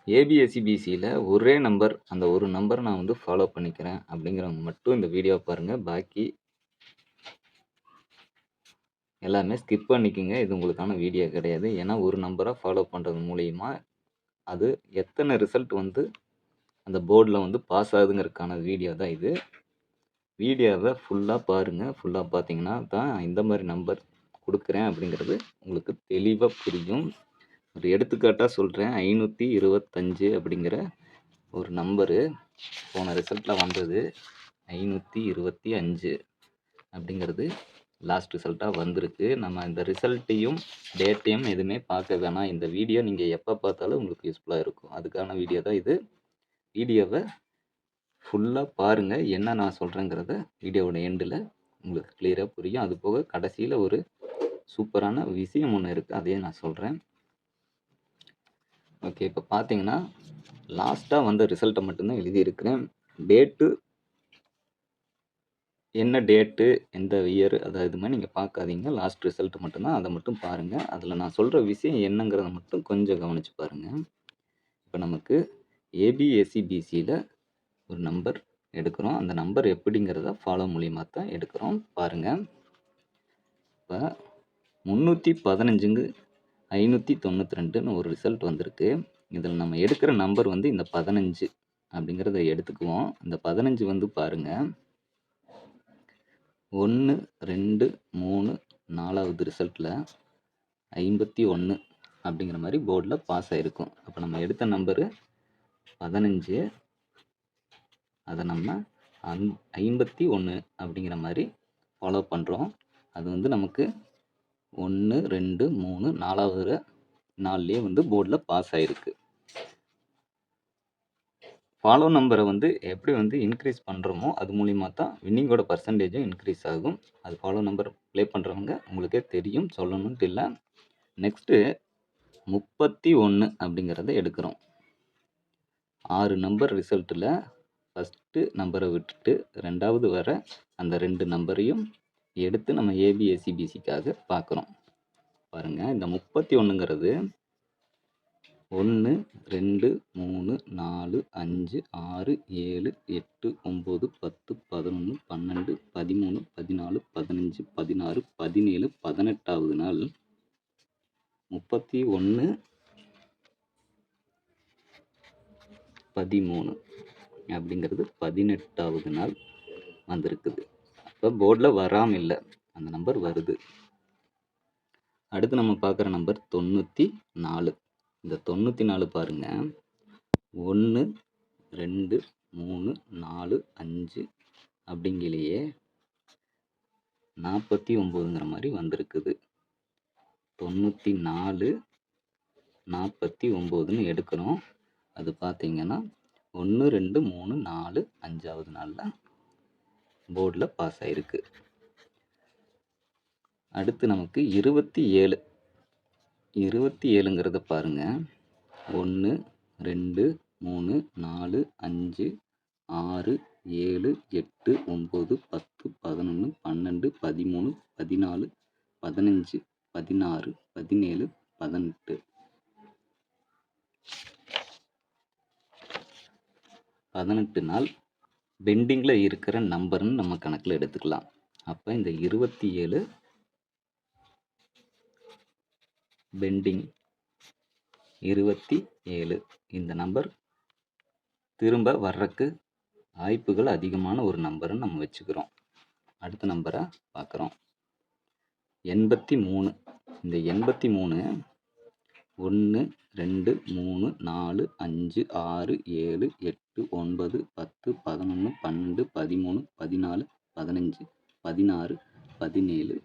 ஏபிஎஸ்சிபிசியில் ஒரே நம்பர், அந்த ஒரு நம்பர் நான் வந்து ஃபாலோ பண்ணிக்கிறேன் அப்படிங்கிறவங்க மட்டும் இந்த வீடியோ பாருங்கள். பாக்கி எல்லாமே ஸ்கிப் பண்ணிக்கோங்க. இது உங்களுக்கான வீடியோ கிடையாது. ஏன்னா ஒரு நம்பரை ஃபாலோ பண்ணுறது மூலிமா அது எத்தனை ரிசல்ட் வந்து அந்த போர்டில் வந்து பாஸ் ஆகுதுங்கிறதுக்கான வீடியோ தான் இது. வீடியோவை ஃபுல்லாக பாருங்கள். ஃபுல்லாக பார்த்தீங்கன்னா தான் இந்த மாதிரி நம்பர் கொடுக்குறேன் அப்படிங்கிறது உங்களுக்கு தெளிவாக புரியும். ஒரு எடுத்துக்காட்டாக சொல்கிறேன். 525 அப்படிங்கிற ஒரு நம்பரு போன ரிசல்ட்டில் வந்தது. 525 அப்படிங்கிறது லாஸ்ட் ரிசல்ட்டாக வந்திருக்கு. நம்ம இந்த ரிசல்ட்டையும் டேட்டையும் எதுவுமே பார்க்க வேணாம். இந்த வீடியோ நீங்கள் எப்போ பார்த்தாலும் உங்களுக்கு யூஸ்ஃபுல்லாக இருக்கும். அதுக்கான வீடியோ தான் இது. வீடியோவை ஃபுல்லாக பாருங்கள். என்ன நான் சொல்கிறேங்கிறத வீடியோவோட எண்டில் உங்களுக்கு கிளியராக புரியும். அது போக கடைசியில் ஒரு சூப்பரான விஷயம் ஒன்று இருக்குது, அதையும் நான் சொல்கிறேன். ஓகே, இப்போ பார்த்தீங்கன்னா லாஸ்ட்டாக வந்த ரிசல்ட்டை மட்டும்தான் எழுதியிருக்கிறேன். டேட்டு என்ன டேட்டு, எந்த இயர், அதை இது மாதிரி நீங்கள் பார்க்காதீங்க. லாஸ்ட் ரிசல்ட் மட்டும்தான், அதை மட்டும் பாருங்கள். அதில் நான் சொல்கிற விஷயம் என்னங்கிறத மட்டும் கொஞ்சம் கவனித்து பாருங்கள். இப்போ நமக்கு ஏபிஎஸ்சிபிசியில் ஒரு நம்பர் எடுக்கிறோம். அந்த நம்பர் எப்படிங்கிறத ஃபாலோ மூலியமாக தான் எடுக்கிறோம். பாருங்கள், இப்போ 315ங்கு 592ன்னு ஒரு ரிசல்ட் வந்திருக்கு. இதில் நம்ம எடுக்கிற நம்பர் வந்து இந்த 15 அப்படிங்கிறத எடுத்துக்குவோம். இந்த 15 வந்து பாருங்கள், 1 2 3 4வது ரிசல்ட்டில் 51 அப்படிங்கிற மாதிரி போர்டில் பாஸ் ஆகிருக்கும். அப்போ நம்ம எடுத்த நம்பரு 15, அதை நம்ம 51 அப்படிங்கிற மாதிரி ஃபாலோ பண்ணுறோம். அது வந்து நமக்கு 1 2 3 4வது நாள்லேயே வந்து போர்டில் பாஸ் ஆகிருக்கு. ஃபாலோ நம்பரை வந்து எப்படி வந்து இன்க்ரீஸ் பண்ணுறோமோ அது மூலிமா தான் வின்னிங்கோட பர்சன்டேஜும் இன்க்ரீஸ் ஆகும். அது ஃபாலோ நம்பர் ப்ளே பண்ணுறவங்க உங்களுக்கே தெரியும், சொல்லணுன்ட்டு இல்லை. நெக்ஸ்ட்டு 31 அப்படிங்கிறத எடுக்கிறோம். 6 நம்பர் ரிசல்ட்டில் ஃபஸ்ட்டு நம்பரை விட்டுட்டு 2வது வர அந்த 2 நம்பரையும் எடுத்து நம்ம ஏபிஎஸ்சிபிசிக்காக பார்க்குறோம். பாருங்கள், இந்த 31ங்கிறது 1 2 3 4 5 6 7 8 9 10 11 12 13 14 15 16 17 18வது நாள் 31 13 அப்படிங்கிறது 18வது நாள் வந்திருக்குது. அப்போ போர்டில் வராமல் இல்லை, அந்த நம்பர் வருது. அடுத்து நம்ம பார்க்குற நம்பர் 94. இந்த 94 பாருங்கள், 1 2 3 4 5 அப்படிங்கிலேயே 49ங்கிற மாதிரி வந்திருக்குது. 94 49ன்னு எடுக்கிறோம். அது பார்த்தீங்கன்னா 1 2 3 4 5வது நாளில் போர்டில் பாஸ் ஆகிருக்கு. அடுத்து நமக்கு 27. 27ங்கிறத பாருங்கள், 1 2 3 4 5 6 7 8 9 10 11 12 13 14 15 16 17 18 18 நாள் பெண்டிங்கில் இருக்கிற நம்பர்னு நம்ம கணக்கில் எடுத்துக்கலாம். அப்போ இந்த 27 பெண்டிங் 27 இந்த நம்பர் திரும்ப வர்றதுக்கு வாய்ப்புகள் அதிகமான ஒரு நம்பர்னு நம்ம வச்சுக்கிறோம். அடுத்த நம்பரை பார்க்குறோம், 83. இந்த 83 1 2 3 4 5 6 7 8 9 10 11 12 13 14 15 16 17